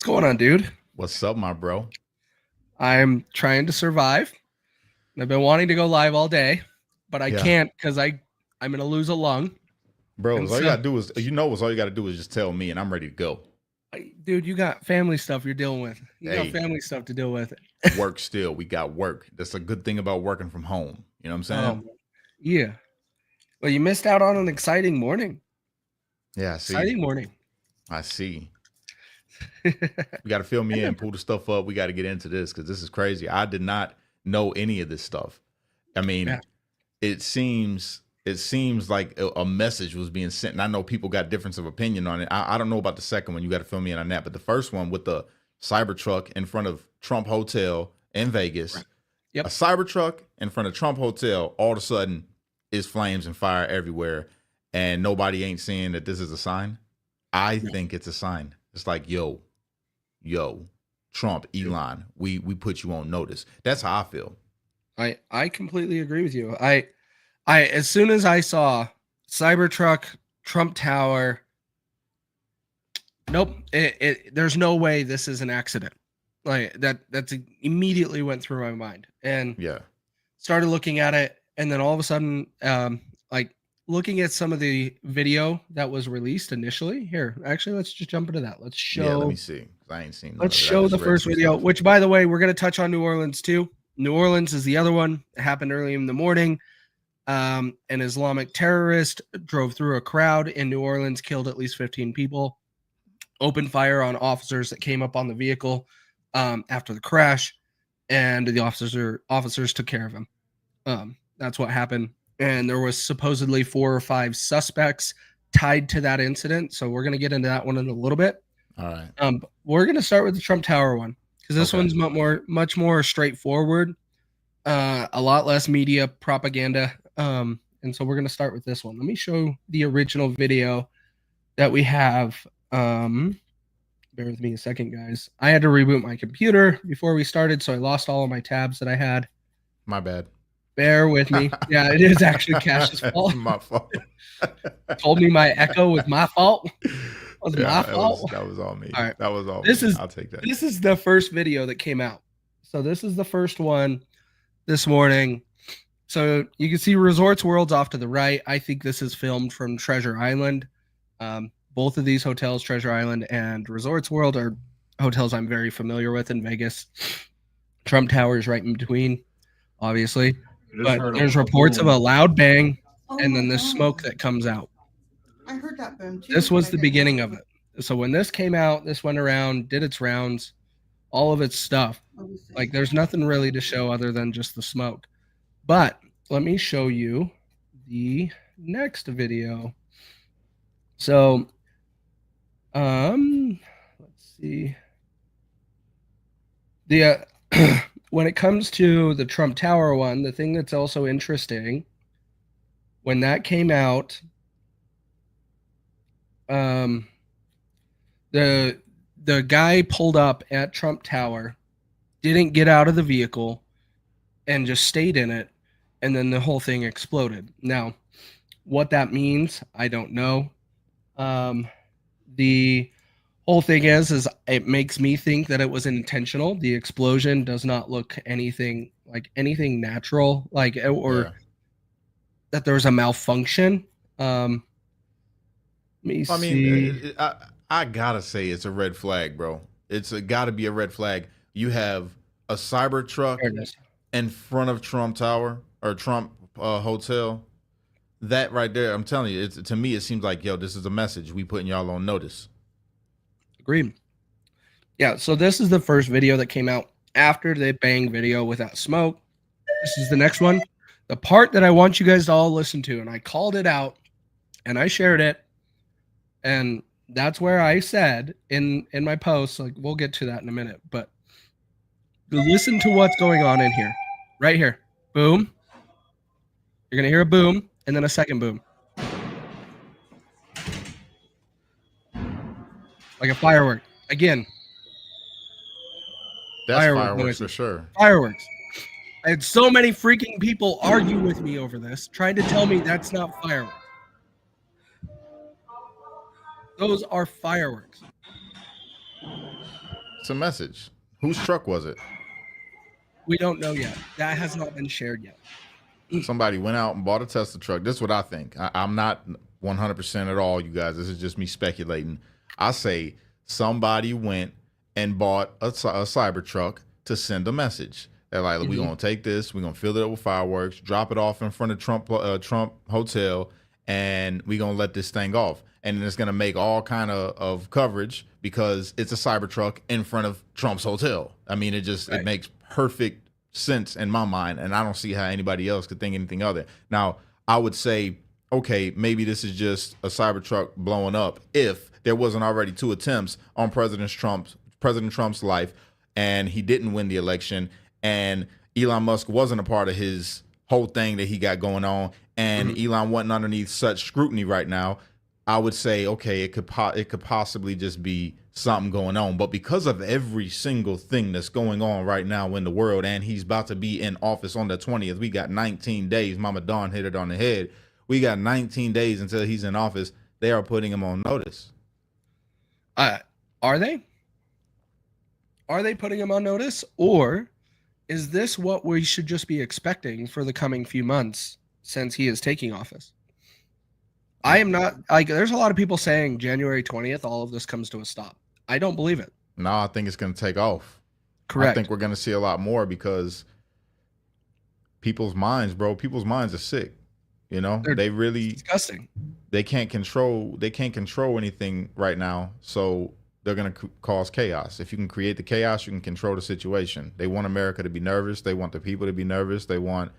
What's going on, dude? What's up, my bro? I'm trying to survive. I've been wanting to go live all day, but I Yeah, can't because I'm gonna lose a lung. bro. And All you so, gotta do is, all you gotta do is just tell me, and I'm ready to go. dude, you got family stuff you're dealing with. You got Hey, family stuff to deal with. work still. We got work. That's a good thing about working from home. You know what I'm saying? Yeah. Well, you missed out on an exciting morning. Yeah, I see. Exciting morning. I see. You got to fill me in, pull the stuff up. We got to get into this because this is crazy. I did not know any of this stuff. I Yeah. mean, it seems like a message was being sent, and I know people got difference of opinion on it. I don't know about the second one. You got to fill me in on that. But the first one with the Cybertruck in front of Trump Hotel in Right. Vegas, a Yep. Cybertruck in front of Trump Hotel, all of a sudden is flames and fire everywhere, and nobody ain't seeing that this is a sign. I No, think it's a sign. It's like, yo, Trump, dude. Elon, we put you on notice. That's how I feel. I completely agree with you. I as soon as I saw Cybertruck, Trump Tower, nope. There's no way this is an accident. Like that's immediately went through my mind and Yeah. started looking at it, and then all of a sudden, like looking at some of the video that was released initially. Here, actually, let's just jump into that. Yeah, let me see. 'Cause I ain't seen none Let's of it. I show just the read first some video, stuff. which, by the way, we're going to touch on New Orleans too. New Orleans is the other one. It happened early in the morning. An Islamic terrorist drove through a crowd in New Orleans, killed at least 15 people, opened fire on officers that came up on the vehicle after the crash, and the officers took care of him. That's what happened. And there was supposedly 4 or 5 suspects tied to that incident. So we're going to get into that one in a little bit. All right. We're going to start with the Trump Tower one because this Okay. one's much more straightforward, a lot less media propaganda. And so we're going to start with this one. Let me show the original video that we have. Bear with me a second, guys. I had to reboot my computer before we started, so I lost all of my tabs that I had. My bad. Bear with me. Yeah, it is actually Cash's fault. My fault. Told me my echo was my fault. It was Yeah, my that was fault. that was all me. All right. That was all This me. is I'll take that. this is the first video that came out. So this is the first one this morning. So you can see Resorts World's off to the right. I think this is filmed from Treasure Island. Both of these hotels, Treasure Island and Resorts World, are hotels I'm very familiar with in Vegas. Trump Tower is right in between, obviously. But there's reports of a loud bang and then the smoke that comes out. I heard that boom too. This was the beginning of it. So when this came out, this went around, did its rounds, all of its stuff. Like there's nothing really to show other than just the smoke. But let me show you the next video. So let's see. The when it comes to the Trump Tower one, the thing that's also interesting, when that came out, the guy pulled up at Trump Tower, didn't get out of the vehicle, and just stayed in it, and then the whole thing exploded. Now, what that means, I don't know. The whole thing is it makes me think that it was intentional. The explosion does not look anything like anything natural, like or Yeah. that there was a malfunction. Let me I mean, see. I gotta say it's a red flag, bro. It's gotta be a red flag. You have a Cybertruck There it is. in front of Trump Tower or Trump Hotel. That right there, I'm telling you, it's to me it seems like, yo, this is a message. We putting y'all on notice. Agreed. Yeah, so this is the first video that came out after the bang video without smoke. This is the next one. The part that I want you guys to all listen to, and I called it out and I shared it. And that's where I said in my post, like we'll get to that in a minute, but listen to what's going on in here. Right here. Boom. You're going to hear a boom and then a second boom. Like a firework. Again, That's Firework fireworks noises. for sure. fireworks. I had so many freaking people argue with me over this, trying to tell me that's not fireworks. Those are fireworks. a message. Whose truck was it? We don't know yet. That has not been shared yet. Somebody went out and bought a Tesla truck. This is what I think. I'm not 100% at all, you guys. This is just me speculating. I say somebody went and bought a Cybertruck to send a message. They're like, we're going to take this, we're going to fill it up with fireworks, drop it off in front of Trump Hotel, and we're going to let this thing off. And then it's going to make all kind of coverage because it's a Cybertruck in front of Trump's hotel. I mean, it makes perfect sense in my mind, and I don't see how anybody else could think anything other. Now, I would say, okay, maybe this is just a Cybertruck blowing up if there wasn't already 2 attempts on President Trump's life, and he didn't win the election, and Elon Musk wasn't a part of his whole thing that he got going on, and Elon wasn't underneath such scrutiny right now. I would say, okay, it could possibly just be something going on. But because of every single thing that's going on right now in the world, and he's about to be in office on the 20th, we got 19 days. Mama Dawn hit it on the head. We got 19 days until he's in office. They are putting him on notice. Are they? Are they putting him on notice? Or is this what we should just be expecting for the coming few months since he is taking office? I am not, like, there's a lot of people saying January 20th, all of this comes to a stop. I don't believe it. No, I think it's going to take off. Correct. I think we're going to see a lot more because people's minds are sick. You know, they really disgusting. They can't control anything right now. So they're going to cause chaos. If you can create the chaos, you can control the situation. They want America to be nervous. They want the people to be nervous. They want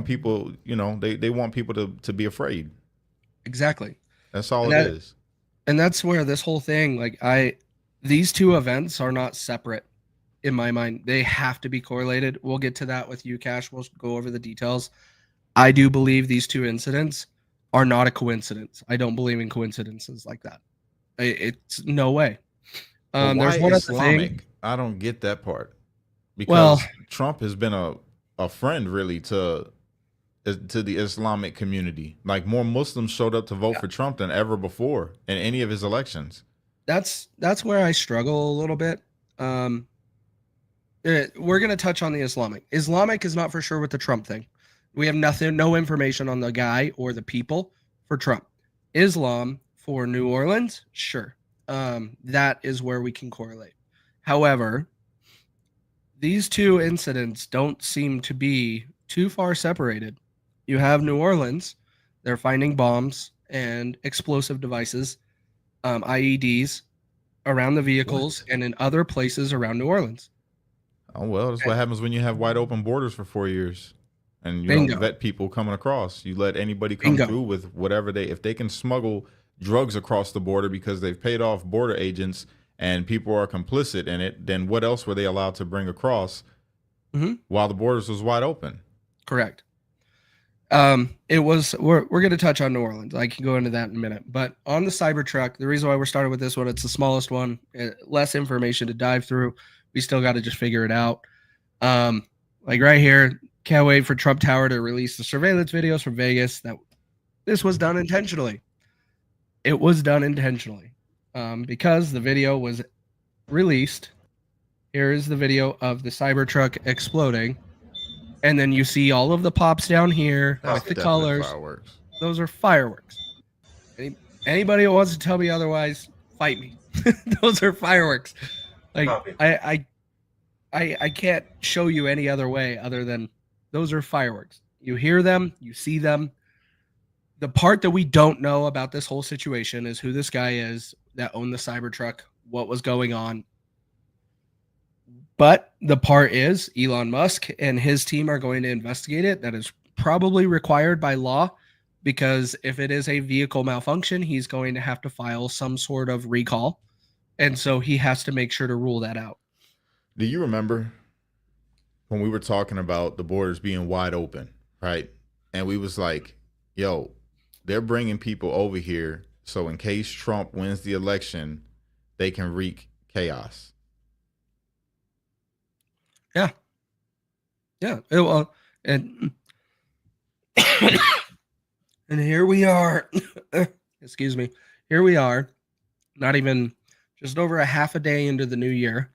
people, you know, they want people to be afraid. Exactly. That's all it is. And that's where this whole thing, these 2 events are not separate in my mind. They have to be correlated. We'll get to that with you, Cash. We'll go over the details. I do believe these 2 incidents are not a coincidence. I don't believe in coincidences like that. It's no way. There's one Islamic. Other thing. I don't get that part. Because Trump has been a friend really to the Islamic community. Like, more Muslims showed up to vote for Trump than ever before in any of his elections. That's where I struggle a little bit. We're going to touch on the Islamic. Islamic is not for sure with the Trump thing. We have no information on the guy or the people for Trump. Islam for New Orleans, sure. That is where we can correlate. However, these 2 incidents don't seem to be too far separated. You have New Orleans. They're finding bombs and explosive devices, IEDs, around the vehicles and in other places around New Orleans. Oh, well, that's what happens when you have wide open borders for 4 years. And you don't vet people coming across. You let anybody come through with whatever if they can smuggle drugs across the border because they've paid off border agents and people are complicit in it, then what else were they allowed to bring across while the borders was wide open? Correct. We're going to touch on New Orleans. I can go into that in a minute. But on the Cybertruck, the reason why we're starting with this one, it's the smallest one, less information to dive through. We still got to just figure it out. Like right here, can't wait for Trump Tower to release the surveillance videos from Vegas. That this was done intentionally. It was done intentionally because the video was released. Here is the video of the Cybertruck exploding. And then you see all of the pops down here with the colors. Fireworks. Those are fireworks. Anybody who wants to tell me otherwise, fight me. Those are fireworks. Like I can't show you any other way other than those are fireworks. You hear them, you see them. The part that we don't know about this whole situation is who this guy is that owned the Cybertruck, what was going on. But the part is Elon Musk and his team are going to investigate it. That is probably required by law because if it is a vehicle malfunction, he's going to have to file some sort of recall. And so he has to make sure to rule that out. Do you remember when we were talking about the borders being wide open, right? And we was like, yo, they're bringing people over here so in case Trump wins the election, they can wreak chaos. Yeah. Yeah. Well, and and here we are. Excuse me. Here we are, not even just over a half a day into the new year.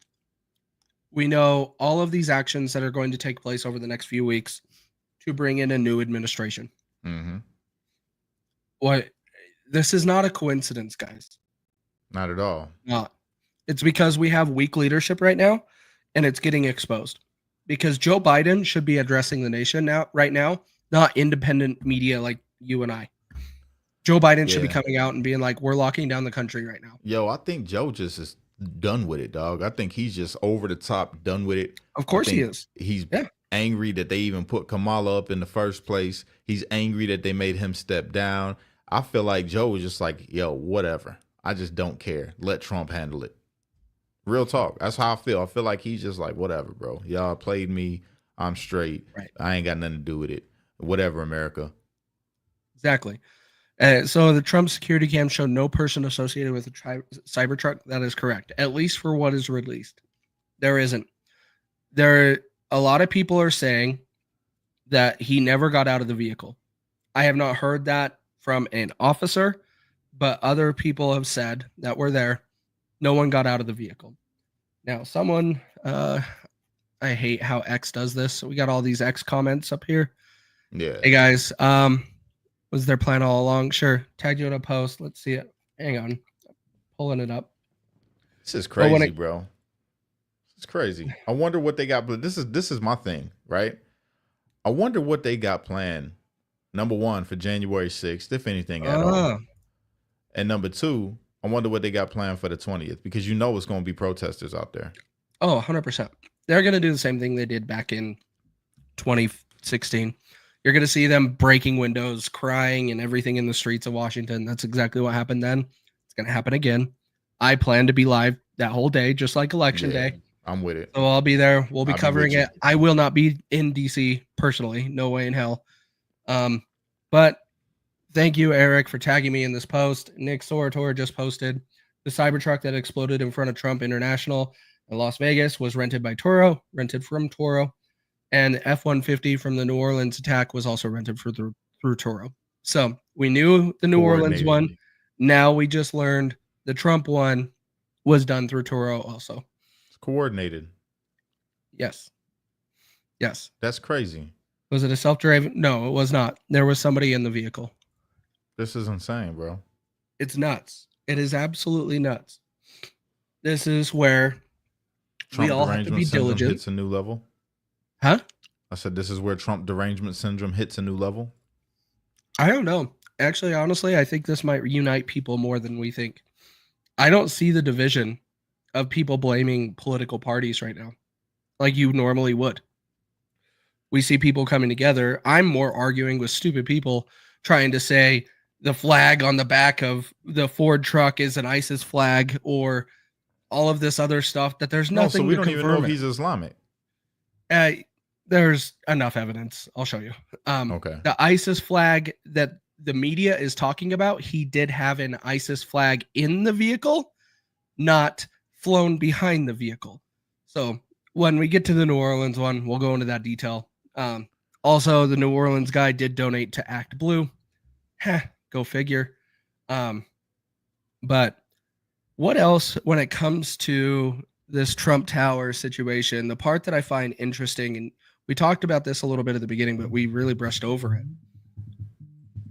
We know all of these actions that are going to take place over the next few weeks to bring in a new administration. Mm-hmm. What? This is not a coincidence, guys. Not at all. Not. It's because we have weak leadership right now, and it's getting exposed. Because Joe Biden should be addressing the nation right now, not independent media like you and I. Joe Biden should be coming out and being like, "We're locking down the country right now." Yo, I think Joe just is done with it, dog. I think he's just over the top done with it. Of course he is. He's angry that they even put Kamala up in the first place. He's angry that they made him step down. I feel like Joe was just like, yo, whatever. I just don't care. Let Trump handle it. Real talk. That's how I feel. I feel like he's just like, whatever, bro. Y'all played me. I'm straight. Right. I ain't got nothing to do with it. Whatever, America. Exactly. So the Trump security cam showed no person associated with the Cybertruck. That is correct, at least for what is released. There isn't. A lot of people are saying that he never got out of the vehicle. I have not heard that from an officer, but other people have said that were there. No one got out of the vehicle. Now, someone, I hate how X does this. So we got all these X comments up here. Yeah. Hey guys, was their plan all along? Sure. Tagged you in a post. Let's see it. Hang on. Pulling it up. This is crazy, bro. It's crazy. I wonder what they got. But this is my thing, right? I wonder what they got planned. Number one, for January 6th, if anything at all. And number two, I wonder what they got planned for the 20th, because you know it's going to be protesters out there. Oh, 100%. They're going to do the same thing they did back in 2016. You're going to see them breaking windows, crying, and everything in the streets of Washington. That's exactly what happened then. It's going to happen again. I plan to be live that whole day, just like Election Day. I'm with it. So I'll be there. We'll be covering it. I will not be in DC personally. No way in hell. But thank you, Eric, for tagging me in this post. Nick Sorator just posted the Cybertruck that exploded in front of Trump International in Las Vegas was rented from Toro. And the F-150 from the New Orleans attack was also rented through Toro. So we knew the New Orleans one. Now we just learned the Trump one was done through Toro also. It's coordinated. Yes. That's crazy. Was it a self-driving? No, it was not. There was somebody in the vehicle. This is insane, bro. It's nuts. It is absolutely nuts. This is where Trump we all have to be diligent. Hits a new level. Huh? I said this is where Trump derangement syndrome hits a new level. I don't know. Actually, honestly, I think this might unite people more than we think. I don't see the division of people blaming political parties right now like you normally would. We see people coming together. I'm more arguing with stupid people trying to say the flag on the back of the Ford truck is an ISIS flag or all of this other stuff that there's nothing so we to don't even know if he's Islamic. There's enough evidence. I'll show you. Okay. The ISIS flag that the media is talking about, he did have an ISIS flag in the vehicle, not flown behind the vehicle. So when we get to the New Orleans one, we'll go into that detail. Also, the New Orleans guy did donate to Act Blue. Go figure. But what else when it comes to this Trump Tower situation? The part that I find interesting, and we talked about this a little bit at the beginning, but we really brushed over it.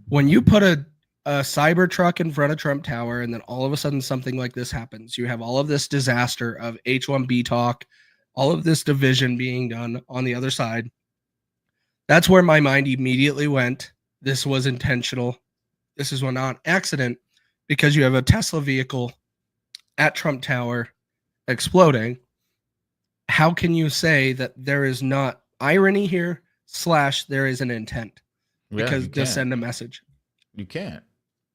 When you put a Cybertruck in front of Trump Tower and then all of a sudden something like this happens, you have all of this disaster of H-1B talk, all of this division being done on the other side. That's where my mind immediately went. This was intentional. This is not an accident, because you have a Tesla vehicle at Trump Tower exploding. How can you say that there is not irony here / there is an intent? Because to send a message. You can't.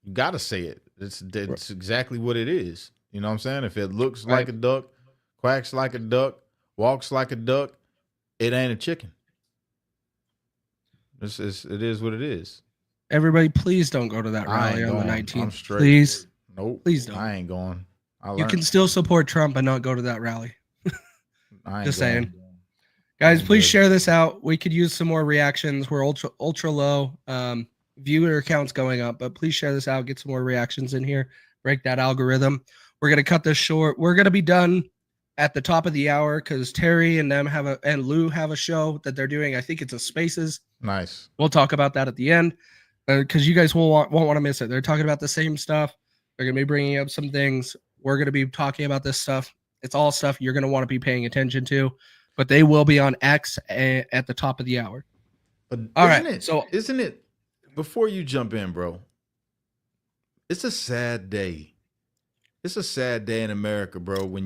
You got to say it. It's exactly what it is. You know what I'm saying? If it looks like a duck, quacks like a duck, walks like a duck, it ain't a chicken. It is what it is. Everybody, please don't go to that rally on the 19th. I'm straight. Please. Nope. Please don't. I ain't going. You can still support Trump and not go to that rally. Just saying. Guys, please share this out. We could use some more reactions. We're ultra low. Viewer counts going up, but please share this out. Get some more reactions in here. Break that algorithm. We're going to cut this short. We're going to be done at the top of the hour because Terry and them and Lou have a show that they're doing. I think it's a Spaces. Nice. We'll talk about that at the end because you guys won't want to miss it. They're talking about the same stuff. They're going to be bringing up some things. We're going to be talking about this stuff. It's all stuff you're going to want to be paying attention to, but they will be on X at the top of the hour. But all right. So isn't it, before you jump in, bro, it's a sad day. It's a sad day in America, bro. We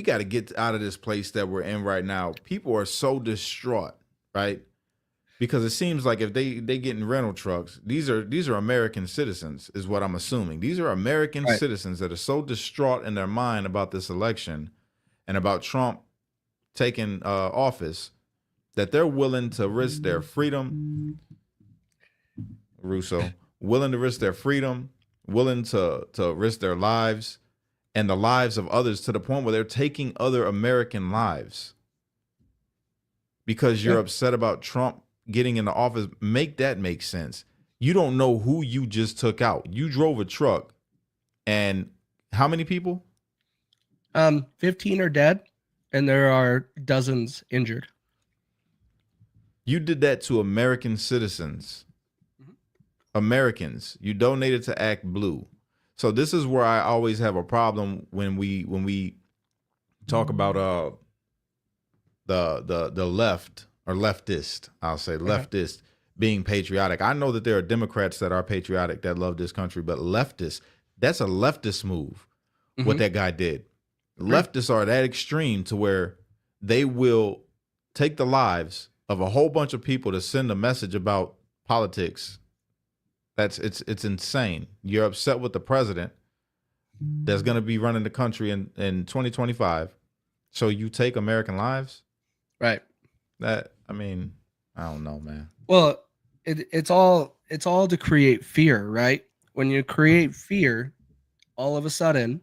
got to get out of this place that we're in right now. People are so distraught, right? Because it seems like if they get in rental trucks, these are American citizens, is what I'm assuming. These are American citizens that are so distraught in their mind about this election and about Trump taking office that they're willing to risk their freedom. Russo, willing to risk their freedom, willing to risk their lives and the lives of others to the point where they're taking other American lives because you're upset about Trump getting into office. Make that make sense. You don't know who you just took out. You drove a truck, and how many people? 15 are dead, and there are dozens injured. You did that to American citizens. Americans. You donated to Act Blue. So this is where I always have a problem when we talk about the left or leftist, I'll say leftist being patriotic. I know that there are Democrats that are patriotic that love this country, but leftists, that's a leftist move. What that guy did. Leftists are that extreme to where they will take the lives of a whole bunch of people to send a message about politics. It's insane. You're upset with the president that's going to be running the country in 2025. So you take American lives? Right. I don't know, man. Well, it's all to create fear, right? When you create fear, all of a sudden,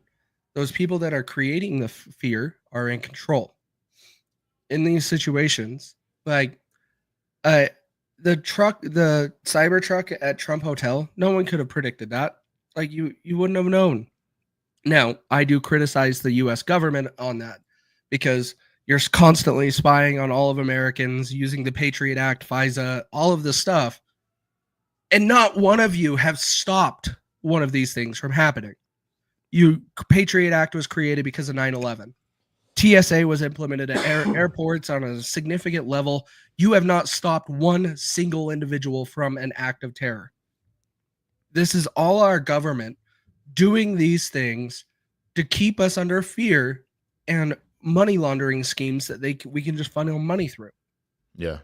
those people that are creating the fear are in control. In these situations, like the Cybertruck at Trump Hotel, no one could have predicted that. Like you wouldn't have known. Now, I do criticize the US government on that because you're constantly spying on all of Americans using the Patriot Act, FISA, all of this stuff. And not one of you have stopped one of these things from happening. Patriot Act was created because of 9/11. TSA was implemented at airports on a significant level. You have not stopped one single individual from an act of terror. This is all our government doing these things to keep us under fear and money laundering schemes that we can just funnel money through. Yeah.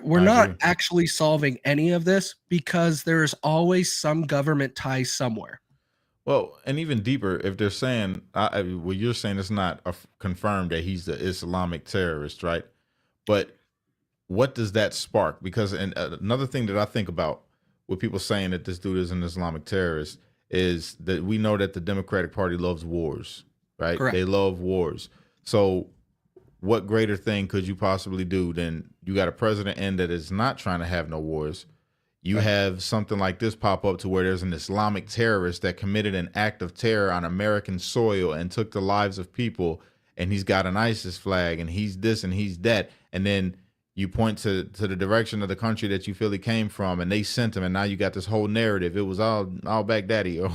We're not actually solving any of this because there is always some government tie somewhere. Well, and even deeper, if they're saying, well, you're saying it's not confirmed that he's the Islamic terrorist, right? But what does that spark? Because another thing that I think about with people saying that this dude is an Islamic terrorist is that we know that the Democratic Party loves wars, right? Correct. They love wars. So what greater thing could you possibly do than you got a president in that is not trying to have no wars? You have something like this pop up to where there's an Islamic terrorist that committed an act of terror on American soil and took the lives of people, and he's got an ISIS flag, and he's this and he's that, and then you point to the direction of the country that you feel he came from, and they sent him, and now you got this whole narrative. It was all Baghdadi or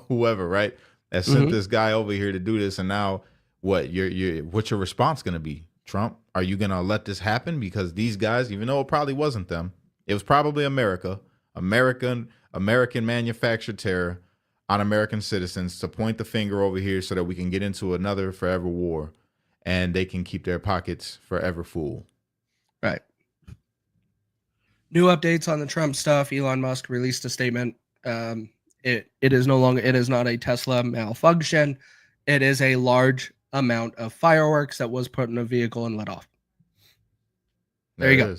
whoever, right? That sent this guy over here to do this, and now what's your response going to be, Trump? Are you going to let this happen? Because these guys, even though it probably wasn't them, it was probably American manufactured terror on American citizens to point the finger over here so that we can get into another forever war and they can keep their pockets forever full. Right. New updates on the Trump stuff. Elon Musk released a statement. It is not a Tesla malfunction. It is a large amount of fireworks that was put in a vehicle and let off. There you go.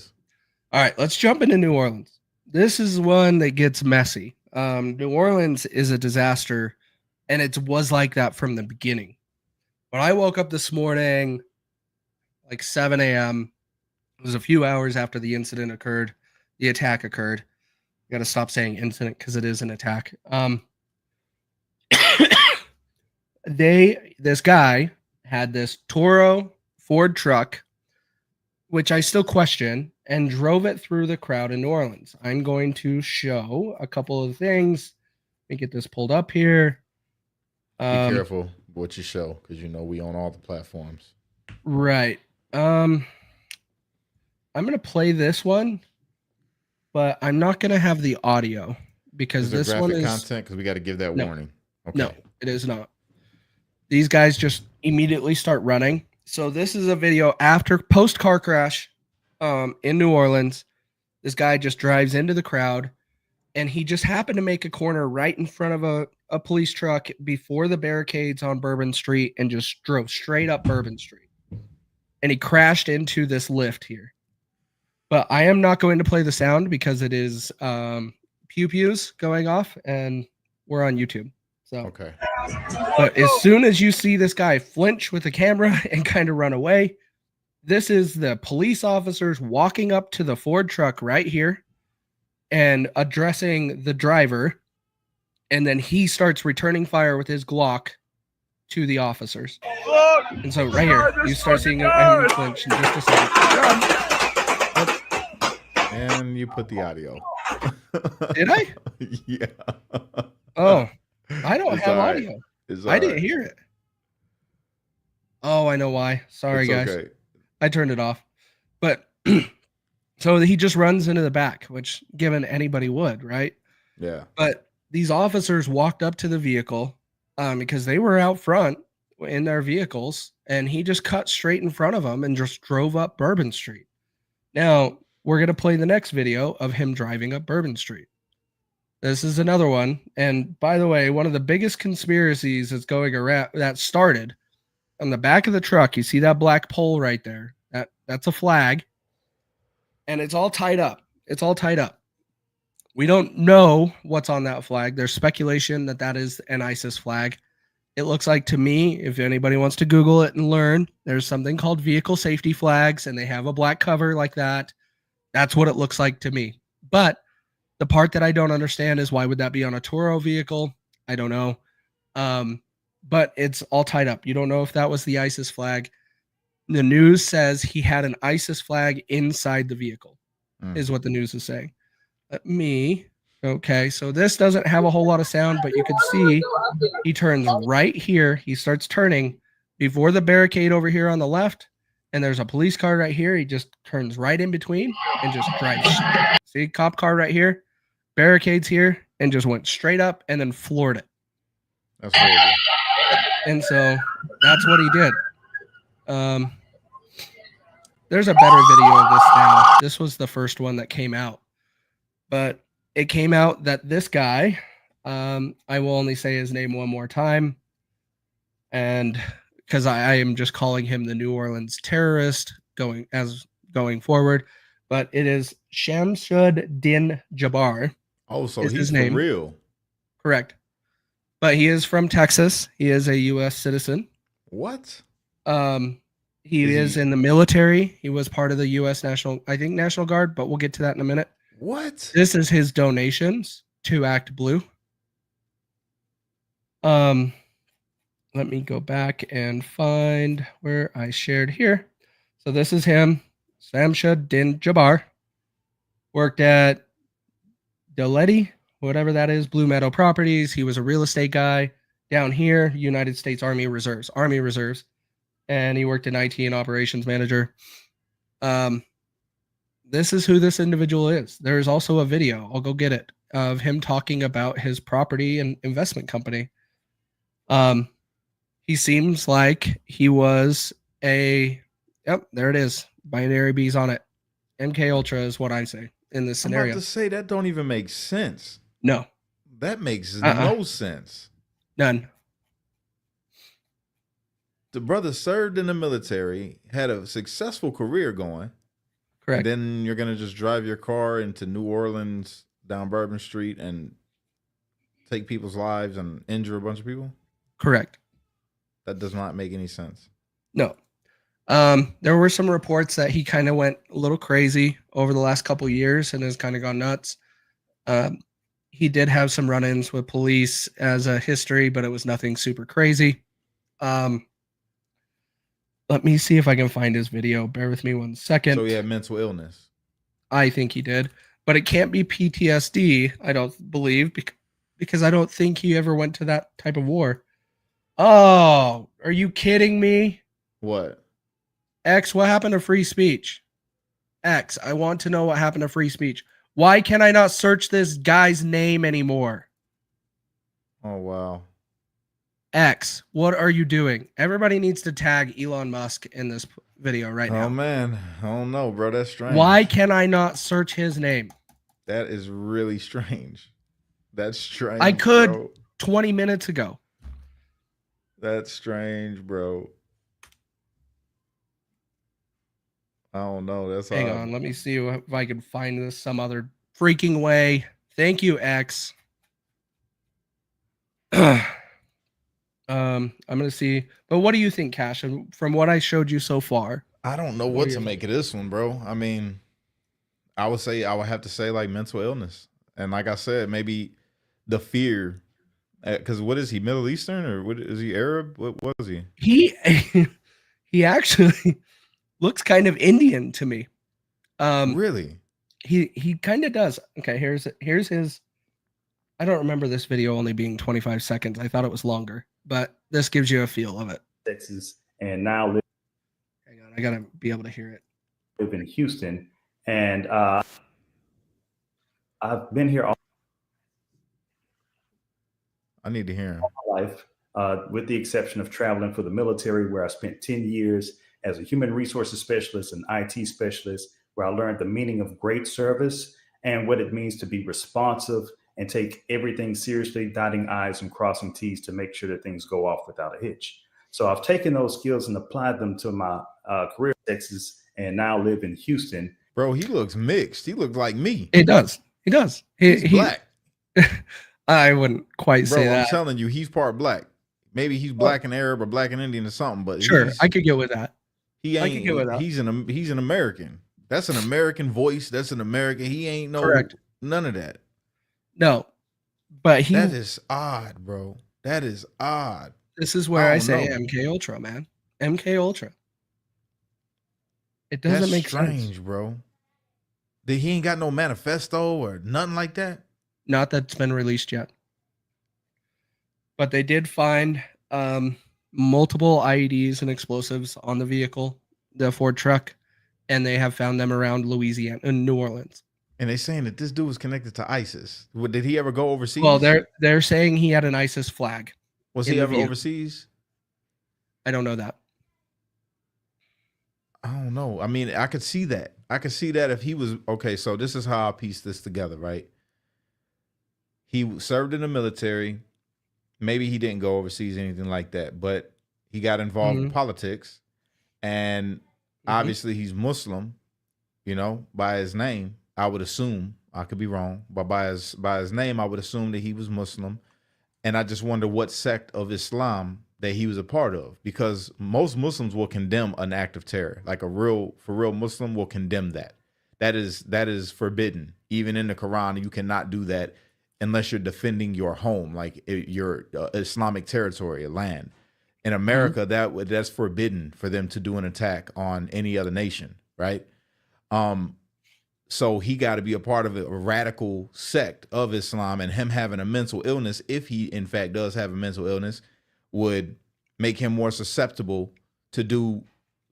All right, let's jump into New Orleans. This is one that gets messy. New Orleans is a disaster, and it was like that from the beginning. When I woke up this morning, like 7 a.m., it was a few hours after the attack occurred. You got to stop saying incident because it is an attack. This guy had this Toro Ford truck, which I still question, and drove it through the crowd in New Orleans. I'm going to show a couple of things. Let me get this pulled up here. Be careful what you show, because we own all the platforms. Right. I'm gonna play this one, but I'm not gonna have the audio because Is there this graphic one is content? Because we got to give that warning. Okay. No, it is not. These guys just immediately start running. So this is a video after post car crash in New Orleans. This guy just drives into the crowd, and he just happened to make a corner right in front of a police truck before the barricades on Bourbon Street and just drove straight up Bourbon Street. And he crashed into this lift here. But I am not going to play the sound because it is pew-pews going off, and we're on YouTube. So Okay. But as soon as you see this guy flinch with the camera and kind of run away, this is the police officers walking up to the Ford truck right here and addressing the driver. And then he starts returning fire with his Glock to the officers. And so right here, you start seeing him flinch in just a second. And you put the audio. Did I? Yeah. Oh, I don't It's have all right. audio. It's I all didn't right. hear it. Oh, I know why. Sorry, It's guys. okay. I turned it off. But so he just runs into the back, which given anybody would, right? Yeah. But these officers walked up to the vehicle because they were out front in their vehicles, and he just cut straight in front of them and just drove up Bourbon Street. Now, we're going to play the next video of him driving up Bourbon Street. This is another one. And by the way, one of the biggest conspiracies that's going around that started on the back of the truck. You see that black pole right there? That's a flag. And it's all tied up. It's all tied up. We don't know what's on that flag. There's speculation that that is an ISIS flag. It looks like to me, if anybody wants to Google it and learn, there's something called vehicle safety flags, and they have a black cover like that. That's what it looks like to me. But the part that I don't understand is why would that be on a Toro vehicle? I don't know. But it's all tied up. You don't know if that was the ISIS flag. The news says he had an ISIS flag inside the vehicle, is what the news is saying. Okay, so this doesn't have a whole lot of sound, but you can see he turns right here. He starts turning before the barricade over here on the left, and there's a police car right here. He just turns right in between and just drives. See, cop car right here, barricades here, and just went straight up and then floored it. That's horrible. And so that's what he did. There's a better video of this now. This was the first one that came out. But it came out that this guy, I will only say his name one more time, and because I am just calling him the New Orleans terrorist going forward, but it is Shamsud Din Jabbar. Oh, so is he's his for name. real. Correct. But he is from Texas. He is a U.S. citizen. What? He is in the military. He was part of the U.S. National Guard, but we'll get to that in a minute. What? This is his donations to Act Blue. Let me go back and find where I shared here. So this is him, Shamsud Din Jabbar. Worked at Doletti, whatever that is, Blue Meadow Properties. He was a real estate guy down here, United States Army Reserves. And he worked in IT and operations manager. This is who this individual is. There is also a video, I'll go get it, of him talking about his property and investment company. He seems like he was yep, there it is. Binary B's on it. MK Ultra is what I say in this scenario. I'm about to say that don't even make sense. No. That makes no sense. None. The brother served in the military, had a successful career going. Correct. And then you're going to just drive your car into New Orleans down Bourbon Street and take people's lives and injure a bunch of people? Correct. That does not make any sense. No. There were some reports that he kind of went a little crazy over the last couple of years and has kind of gone nuts. He did have some run-ins with police as a history, but it was nothing super crazy. Let me see if I can find his video. Bear with me 1 second. So he had mental illness. I think he did, but it can't be PTSD. I don't believe because I don't think he ever went to that type of war. Oh, are you kidding me? What? X, what happened to free speech? X, I want to know what happened to free speech. Why can I not search this guy's name anymore? Oh, wow. X, what are you doing? Everybody needs to tag Elon Musk in this video right now. Oh, man. I don't know, bro. That's strange. Why can I not search his name? That is really strange. That's strange. I could bro. 20 minutes ago. That's strange, bro. I don't know. That's Hang odd. on. Let me see if I can find this some other freaking way. Thank you, X. I'm gonna see. But what do you think, Cash? And from what I showed you so far, I don't know what to make of this one, bro. I mean, I would have to say like mental illness, and like I said, maybe the fear. Because what is he, Middle Eastern or what is he, Arab? What was he? He actually looks kind of Indian to me. Really? He kind of does. Okay, here's his. I don't remember this video only being 25 seconds. I thought it was longer, but this gives you a feel of it. Texas, and now live. Hang on, I gotta be able to hear it. Live in Houston, and I've been here all I need to hear him. my life, with the exception of traveling for the military, where I spent 10 years as a human resources specialist and IT specialist, where I learned the meaning of great service and what it means to be responsive and take everything seriously, dotting I's and crossing T's to make sure that things go off without a hitch. So I've taken those skills and applied them to my career in Texas, and now live in Houston. Bro, he looks mixed. He looks like me. It does. He does. He's black. I wouldn't quite say that. I'm telling you, he's part black. Maybe he's black and Arab or black and Indian or something. But sure, I could get with that. He ain't. I could get with that. He's an American. That's an American voice. That's an American. He ain't Correct. None of that. No, but that is odd, bro. That is odd. This is where I say MK Ultra, man. MK Ultra. It doesn't make sense, bro. He ain't got no manifesto or nothing like that. Not that's been released yet. But they did find multiple IEDs and explosives on the vehicle, the Ford truck, and they have found them around Louisiana and New Orleans. And they're saying that this dude was connected to ISIS. Did he ever go overseas? Well, they're saying he had an ISIS flag. Was he ever overseas? I don't know that. I don't know. I mean, I could see that. I could see that if he was okay. So this is how I piece this together, right? He served in the military. Maybe he didn't go overseas, anything like that, but he got involved in politics, and obviously he's Muslim, you know, by his name. I would assume, I could be wrong, but by his name, I would assume that he was Muslim. And I just wonder what sect of Islam that he was a part of, because most Muslims will condemn an act of terror. Like for real Muslim will condemn that. That is forbidden. Even in the Quran, you cannot do that unless you're defending your home, like your Islamic territory, land. In America, that's forbidden for them to do an attack on any other nation, right? So he got to be a part of a radical sect of Islam, and him having a mental illness, if he in fact does have a mental illness, would make him more susceptible to do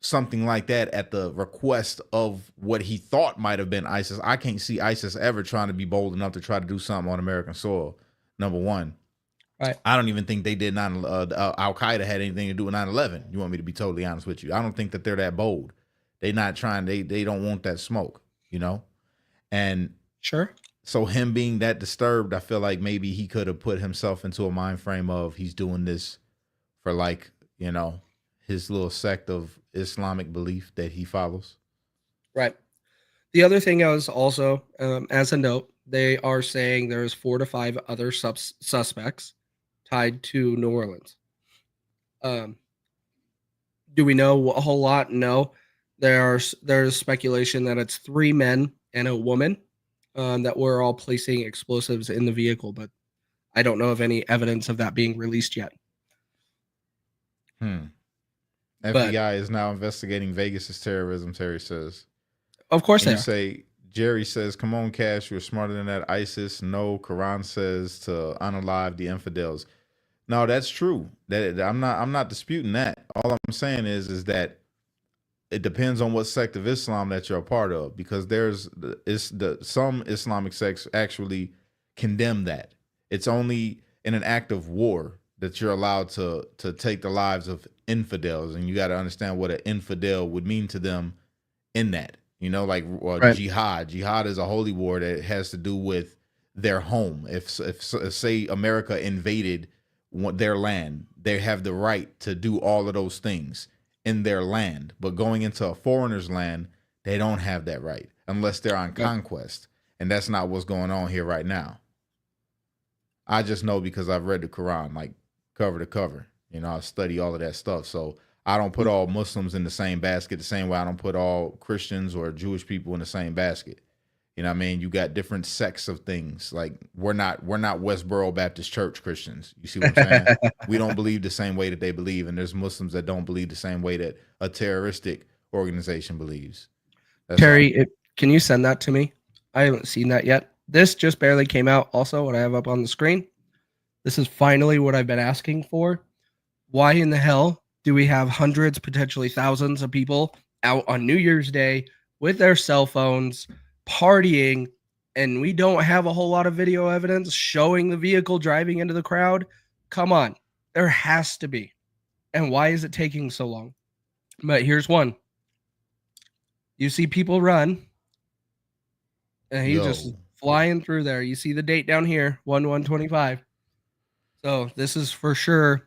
something like that at the request of what he thought might have been ISIS. I can't see ISIS ever trying to be bold enough to try to do something on American soil, number one. Right. I don't even think they did Al-Qaeda had anything to do with 9/11. You want me to be totally honest with you? I don't think that they're that bold. They not trying, they don't want that smoke, you know? And sure. So him being that disturbed, I feel like maybe he could have put himself into a mind frame of he's doing this for, like, you know, his little sect of Islamic belief that he follows. Right. The other thing is also, as a note, they are saying there's 4 to 5 other suspects tied to New Orleans. Do we know a whole lot? No. There's speculation that it's 3 men and a woman that were all placing explosives in the vehicle, but I don't know of any evidence of that being released yet. FBI is now investigating Vegas's terrorism, Terry says. Of course And they you are. say, Jerry says, come on, Cash, you're smarter than that. ISIS, no. Quran says to unalive the infidels. No, that's true. That I'm not disputing that. All I'm saying is that it depends on what sect of Islam that you're a part of, because some Islamic sects actually condemn that. It's only in an act of war that you're allowed to take the lives of infidels, and you got to understand what an infidel would mean to them in that. Like Right. jihad. Jihad is a holy war that has to do with their home. If say America invaded their land, they have the right to do all of those things in their land. But going into a foreigner's land, they don't have that right unless they're on conquest. And that's not what's going on here right now. I just know because I've read the Quran, like cover to cover. I study all of that stuff. So I don't put all Muslims in the same basket the same way I don't put all Christians or Jewish people in the same basket. You know what I mean? You got different sects of things. Like we're not Westboro Baptist Church Christians. You see what I'm saying? We don't believe the same way that they believe, and there's Muslims that don't believe the same way that a terroristic organization believes. Terry, can you send that to me? I haven't seen that yet. This just barely came out. Also, what I have up on the screen. This is finally what I've been asking for. Why in the hell do we have hundreds, potentially thousands of people out on New Year's Day with their cell phones partying, and we don't have a whole lot of video evidence showing the vehicle driving into the crowd? Come on. There has to be. And why is it taking so long? But here's one. You see people run, and he's just flying through there. You see the date down here, 1/1/25. So this is for sure.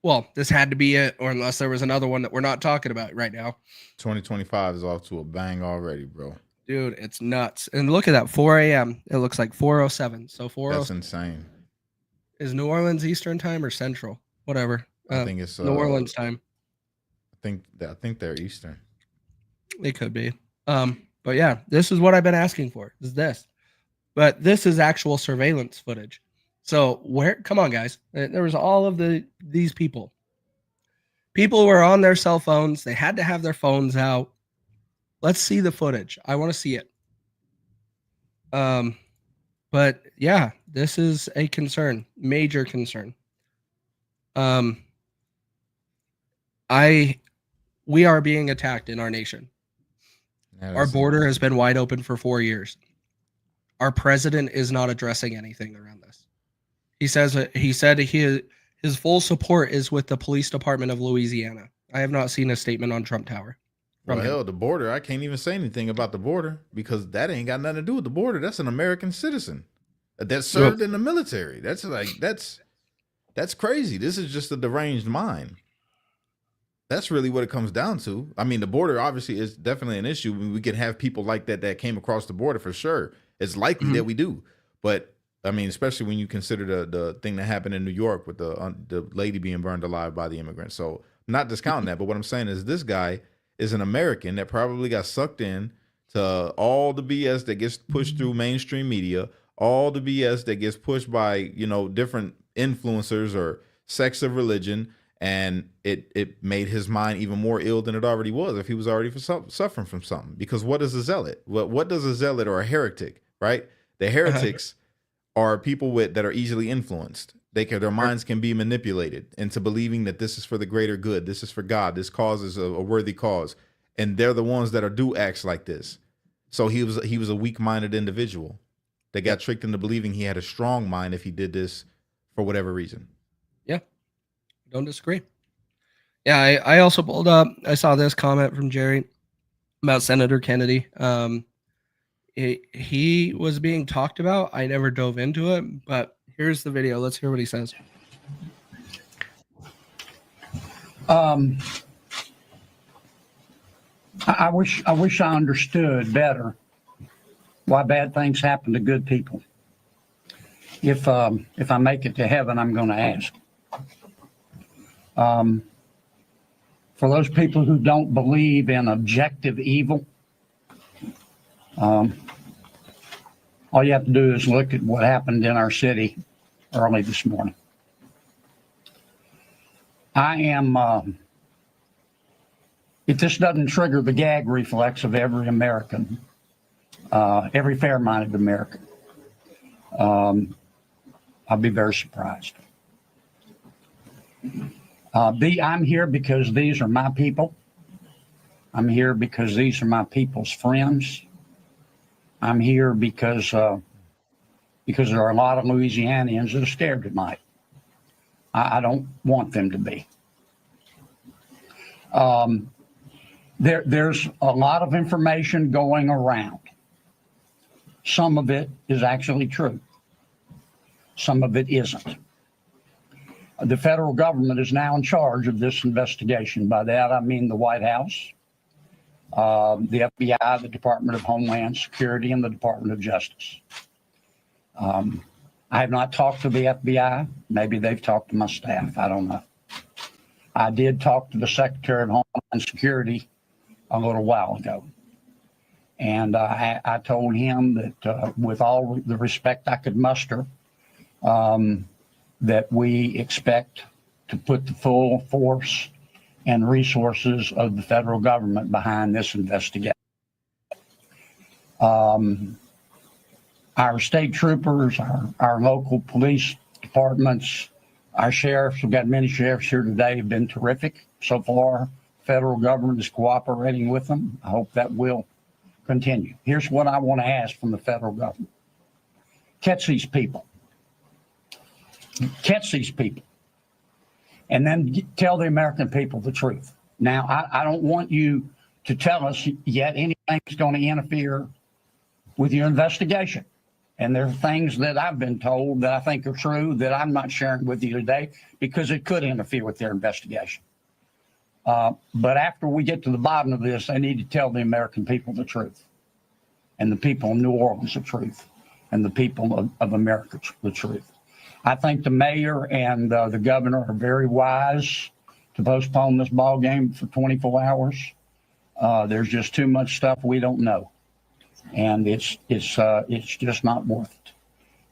Well, this had to be it, or unless there was another one that we're not talking about right now. 2025 is off to a bang already, bro. Dude, it's nuts. And look at that, 4 a.m. It looks like 4:07. So 4:07. That's insane. Is New Orleans Eastern time or Central? Whatever. I think it's New Orleans time. I think they're Eastern. They could be. But yeah, this is what I've been asking for. Is this? But this is actual surveillance footage. So come on, guys. There was all of these people. People were on their cell phones. They had to have their phones out. Let's see the footage. I want to see it. But yeah, this is a concern, major concern. We are being attacked in our nation. Our border has been wide open for 4 years. Our president is not addressing anything around this. He said his full support is with the police department of Louisiana. I have not seen a statement on Trump Tower. Well, hell, the border, I can't even say anything about the border because that ain't got nothing to do with the border. That's an American citizen that served in the military. That's crazy. This is just a deranged mind. That's really what it comes down to. I mean, the border obviously is definitely an issue. We can have people like that came across the border for sure. It's likely that we do. But I mean, especially when you consider the thing that happened in New York with the lady being burned alive by the immigrants. So I'm not discounting that. But what I'm saying is this guy is an American that probably got sucked in to all the BS that gets pushed through mainstream media, all the BS that gets pushed by, different influencers or sects of religion. And it made his mind even more ill than it already was if he was already suffering from something. Because what is a zealot? What does a zealot or a heretic, right? The heretics are people that are easily influenced. Their minds can be manipulated into believing that this is for the greater good. This is for God. This cause is a worthy cause. And they're the ones that do acts like this. So he was a weak-minded individual that got tricked into believing he had a strong mind if he did this for whatever reason. Yeah. Don't disagree. Yeah, I also pulled up. I saw this comment from Jerry about Senator Kennedy. He was being talked about. I never dove into it, but here's the video. Let's hear what he says. I wish I understood better why bad things happen to good people. If I make it to heaven, I'm going to ask. For those people who don't believe in objective evil, all you have to do is look at what happened in our city early this morning. I am, if this doesn't trigger the gag reflex of every American, every fair-minded American, I'll be very surprised. I'm here because these are my people. I'm here because these are my people's friends. I'm here because there are a lot of Louisianians that are scared tonight. I don't want them to be. There's a lot of information going around. Some of it is actually true. Some of it isn't. The federal government is now in charge of this investigation. By that, I mean the White House, the FBI, the Department of Homeland Security, and the Department of Justice. I have not talked to the FBI. Maybe they've talked to my staff. I don't know. I did talk to the Secretary of Homeland Security a little while ago. And I told him that with all the respect I could muster, that we expect to put the full force and resources of the federal government behind this investigation. Our state troopers, our local police departments, our sheriffs, we've got many sheriffs here today, have been terrific so far. Federal government is cooperating with them. I hope that will continue. Here's what I want to ask from the federal government. Catch these people. Catch these people. And then tell the American people the truth. Now, I don't want you to tell us yet anything's going to interfere with your investigation. And there are things that I've been told that I think are true that I'm not sharing with you today because it could interfere with their investigation. But after we get to the bottom of this, I need to tell the American people the truth, and the people of New Orleans the truth, and the people of America the truth. I think the mayor and the governor are very wise to postpone this ball game for 24 hours. There's just too much stuff we don't know, and it's just not worth it.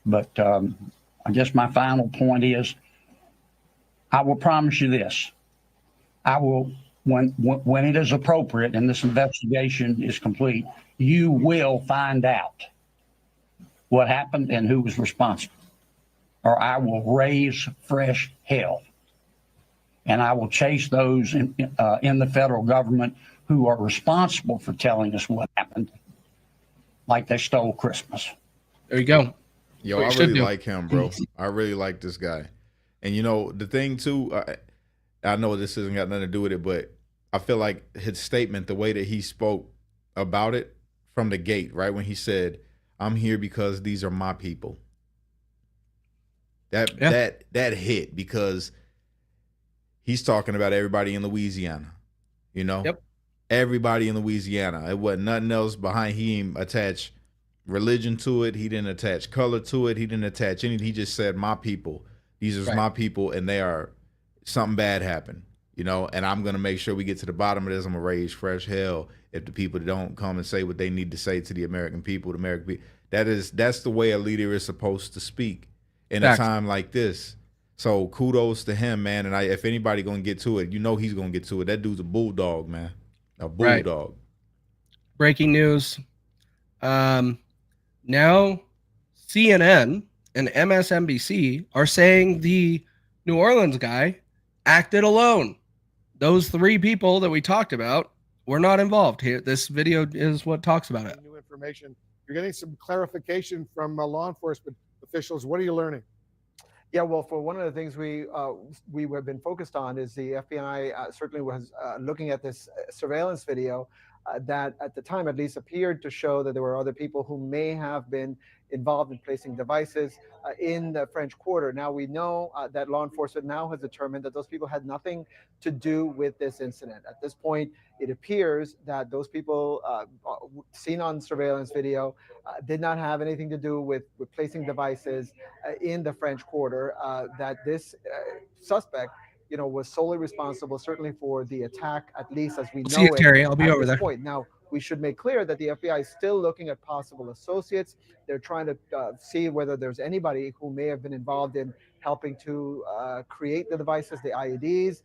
But I guess my final point is, I will promise you this. I will, when it is appropriate and this investigation is complete, you will find out what happened and who was responsible. Or I will raise fresh hell. And I will chase those in the federal government who are responsible for telling us what happened, like they stole Christmas. There you go. Yo, I really like him, bro. I really like this guy. And you know, the thing too, I know this hasn't got nothing to do with it, but I feel like his statement, the way that he spoke about it from the gate, right? When he said, I'm here because these are my people. That hit, because he's talking about everybody in Louisiana, you know? Yep. Everybody in Louisiana. It wasn't nothing else behind. He didn't attach religion to it. He didn't attach color to it. He didn't attach anything. He just said, my people. These are my people, and they are, something bad happened, you know? And I'm going to make sure we get to the bottom of this. I'm going to raise fresh hell if the people don't come and say what they need to say to the American people, That's the way a leader is supposed to speak in a time like this. So kudos to him, man. And if anybody gonna get to it, you know he's gonna get to it. That dude's a bulldog, man. A bulldog. Right. Breaking news. Now CNN and MSNBC are saying the New Orleans guy acted alone. Those three people that we talked about were not involved here. This video is what talks about it. New information. You're getting some clarification from law enforcement officials. What are you learning? Yeah, well, for one of the things we have been focused on is the FBI certainly was looking at this surveillance video that at the time at least appeared to show that there were other people who may have been involved in placing devices in the French Quarter. Now we know that law enforcement now has determined that those people had nothing to do with this incident. At this point, it appears that those people seen on surveillance video did not have anything to do with placing devices in the French Quarter, that this suspect was solely responsible, certainly for the attack, at least as we know See you, Terry. I'll be over there. Point. Now, we should make clear that the FBI is still looking at possible associates. They're trying to see whether there's anybody who may have been involved in helping to create the devices, the IEDs,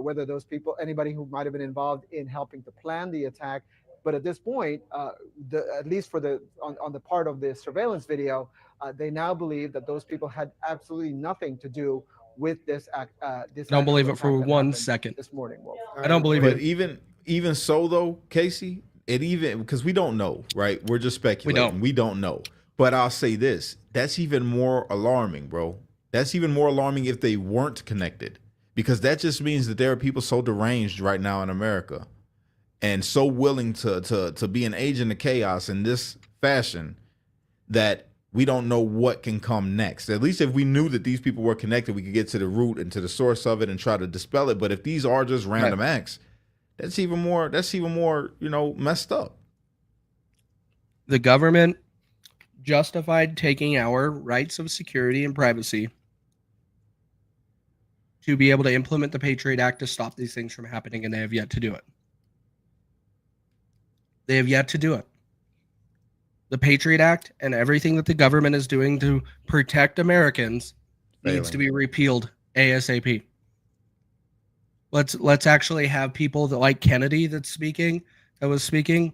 whether those people, anybody who might have been involved in helping to plan the attack. But at this point, at least for on the part of the surveillance video, they now believe that those people had absolutely nothing to do with this act. This Don't believe actual it for attack that 1 happened second. this morning. Wolf. I don't believe But it. even so though, Casey, it even because we don't know, right? We're just speculating. We don't know. But I'll say this: that's even more alarming, bro. That's even more alarming if they weren't connected, because that just means that there are people so deranged right now in America and so willing to be an agent of chaos in this fashion that we don't know what can come next. At least if we knew that these people were connected, we could get to the root and to the source of it and try to dispel it. But if these are just random acts, that's even more, messed up. The government justified taking our rights of security and privacy to be able to implement the Patriot Act to stop these things from happening, and they have yet to do it. They have yet to do it. The Patriot Act and everything that the government is doing to protect Americans needs to be repealed ASAP. Let's actually have people that, like Kennedy that was speaking,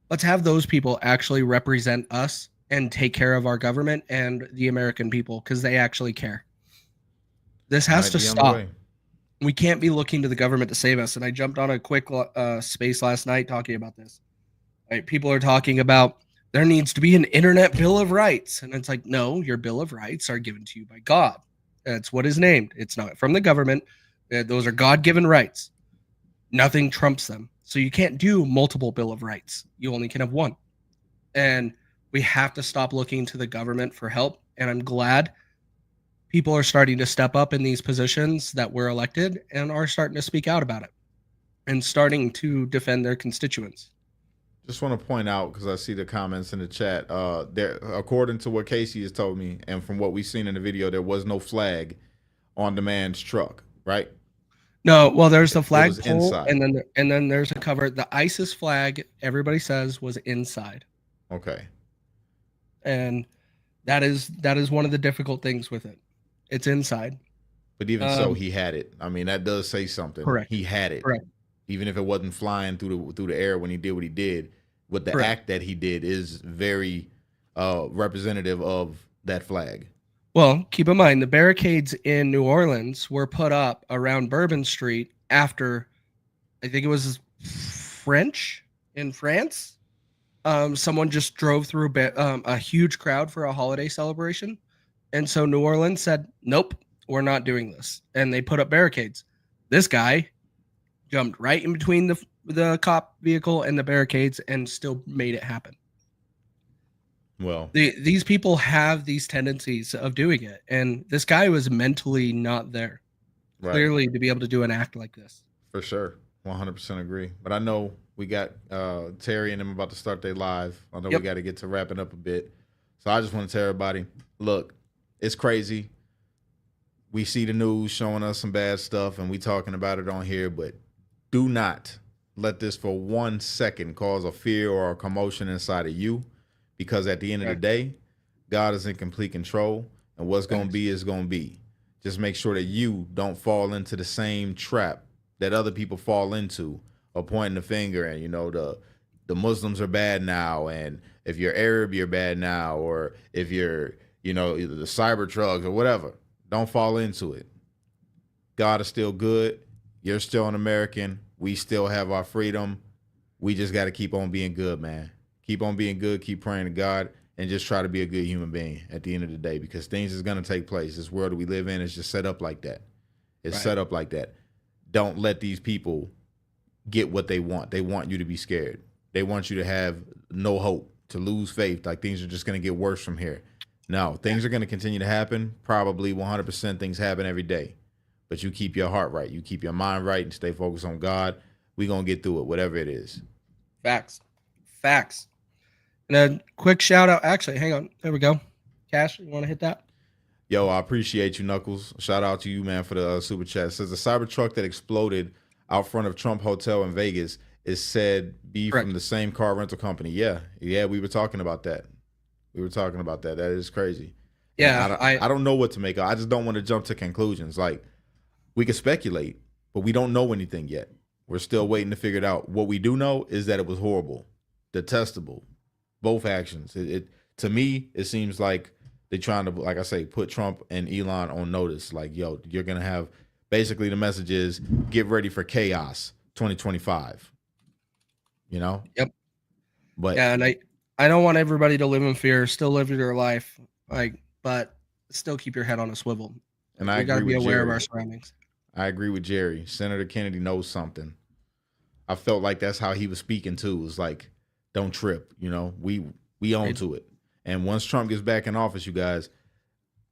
let's have those people actually represent us and take care of our government and the American people, because they actually care. This has to stop. We can't be looking to the government to save us. And I jumped on a quick space last night talking about this. Right? People are talking about there needs to be an internet bill of rights. And it's like, no, your bill of rights are given to you by God. That's what is named. It's not from the government. Those are God-given rights. Nothing trumps them. So you can't do multiple bill of rights. You only can have one. And we have to stop looking to the government for help. And I'm glad people are starting to step up in these positions that were elected and are starting to speak out about it and starting to defend their constituents. Just want to point out, because I see the comments in the chat, there, according to what Casey has told me and from what we've seen in the video, there was no flag on the man's truck, right? No, well, there's the flag pole, inside. and then there's a cover. The ISIS flag, everybody says, was inside. Okay. And that is one of the difficult things with it. It's inside. But even so, he had it. I mean, that does say something. Correct. He had it. Correct. Even if it wasn't flying through the air when he did what he did, what the act that he did is very representative of that flag. Well, keep in mind, the barricades in New Orleans were put up around Bourbon Street after, I think it was in France. Someone just drove through a huge crowd for a holiday celebration. And so New Orleans said, nope, we're not doing this. And they put up barricades. This guy jumped right in between the cop vehicle and the barricades and still made it happen. Well, these people have these tendencies of doing it. And this guy was mentally not there, clearly, to be able to do an act like this. For sure. 100% agree. But I know we got Terry and them about to start their live. I know we got to get to wrapping up a bit. So I just want to tell everybody, look, it's crazy. We see the news showing us some bad stuff and we talking about it on here, but do not let this for 1 second cause a fear or a commotion inside of you, because at the end of the day, God is in complete control, and what's going to be is going to be. Just make sure that you don't fall into the same trap that other people fall into, or pointing the finger and, the Muslims are bad now, and if you're Arab, you're bad now, or if you're, either the Cybertruck or whatever. Don't fall into it. God is still good. You're still an American. We still have our freedom. We just got to keep on being good, man. Keep on being good. Keep praying to God, and just try to be a good human being at the end of the day, because things is going to take place. This world that we live in is just set up like that. It's set up like that. Don't let these people get what they want. They want you to be scared. They want you to have no hope, to lose faith, like things are just going to get worse from here. No, things are going to continue to happen. Probably 100% things happen every day. But you keep your heart right. You keep your mind right and stay focused on God. We're going to get through it, whatever it is. Facts. And a quick shout out. Actually, hang on. There we go. Cash, you want to hit that? Yo, I appreciate you, Knuckles. Shout out to you, man, for the super chat. It says the Cybertruck that exploded out front of Trump Hotel in Vegas is said be Correct. from the same car rental company. Yeah, we were talking about that. That is crazy. Yeah, I don't know what to make of. I just don't want to jump to conclusions. Like, we can speculate, but we don't know anything yet. We're still waiting to figure it out. What we do know is that it was horrible, detestable, both actions. It to me, it seems like they're trying to, like I say, put Trump and Elon on notice. Like, yo, you're gonna have, basically the message is, get ready for chaos 2025. You know? Yep. But yeah, and I don't want everybody to live in fear. Still live your life, but still keep your head on a swivel. And I We got to agree be with aware Jerry. of our surroundings. I agree with Jerry. Senator Kennedy knows something. I felt like that's how he was speaking too. It was like, don't trip. You know, we own to it. And once Trump gets back in office, you guys,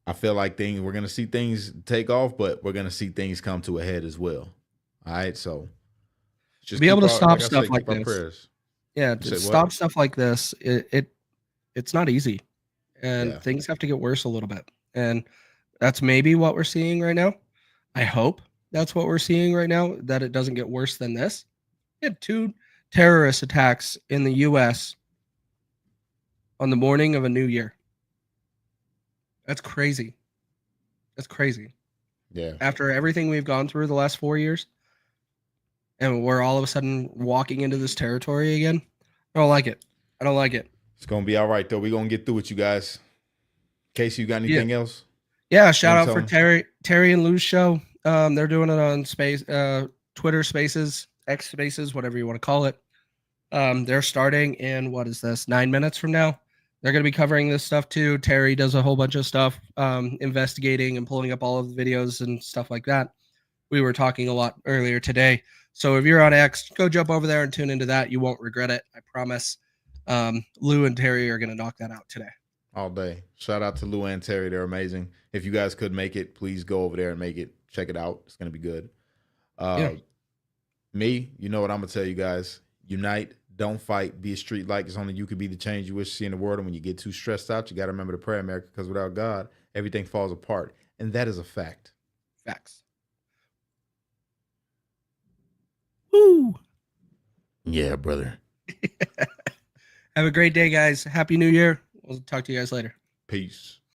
I feel like we're gonna see things take off, but we're gonna see things come to a head as well. All right, so just Be able to keep our- stop I stuff said, like keep our this. prayers. Yeah, You to said stop what? stuff like this. It's not easy, and Yeah. things have to get worse a little bit. And that's maybe what we're seeing right now. I hope that's what we're seeing right now. That it doesn't get worse than this. We had 2 terrorist attacks in the U.S. on the morning of a new year. That's crazy. That's crazy. Yeah. After everything we've gone through the last 4 years, and we're all of a sudden walking into this territory again. I don't like it. I don't like it. It's gonna be all right though. We're gonna get through it, you guys. Casey, you got anything else? Yeah, shout wanna out for tell Terry and Lou's show. They're doing it on Twitter Spaces, X Spaces, whatever you want to call it. They're starting in, what is this, 9 minutes from now. They're going to be covering this stuff too. Terry does a whole bunch of stuff, investigating and pulling up all of the videos and stuff like that. We were talking a lot earlier today. So if you're on X, go jump over there and tune into that. You won't regret it. I promise. Lou and Terry are going to knock that out today. All day. Shout out to Lou and Terry. They're amazing. If you guys could make it, please go over there and make it. Check it out. It's going to be good. Me, you know what I'm going to tell you guys. Unite. Don't fight. Be a street light, because only you can be the change you wish to see in the world. And when you get too stressed out, you got to remember to pray, America, because without God, everything falls apart. And that is a fact. Facts. Woo! Yeah, brother. Have a great day, guys. Happy New Year. We'll talk to you guys later. Peace.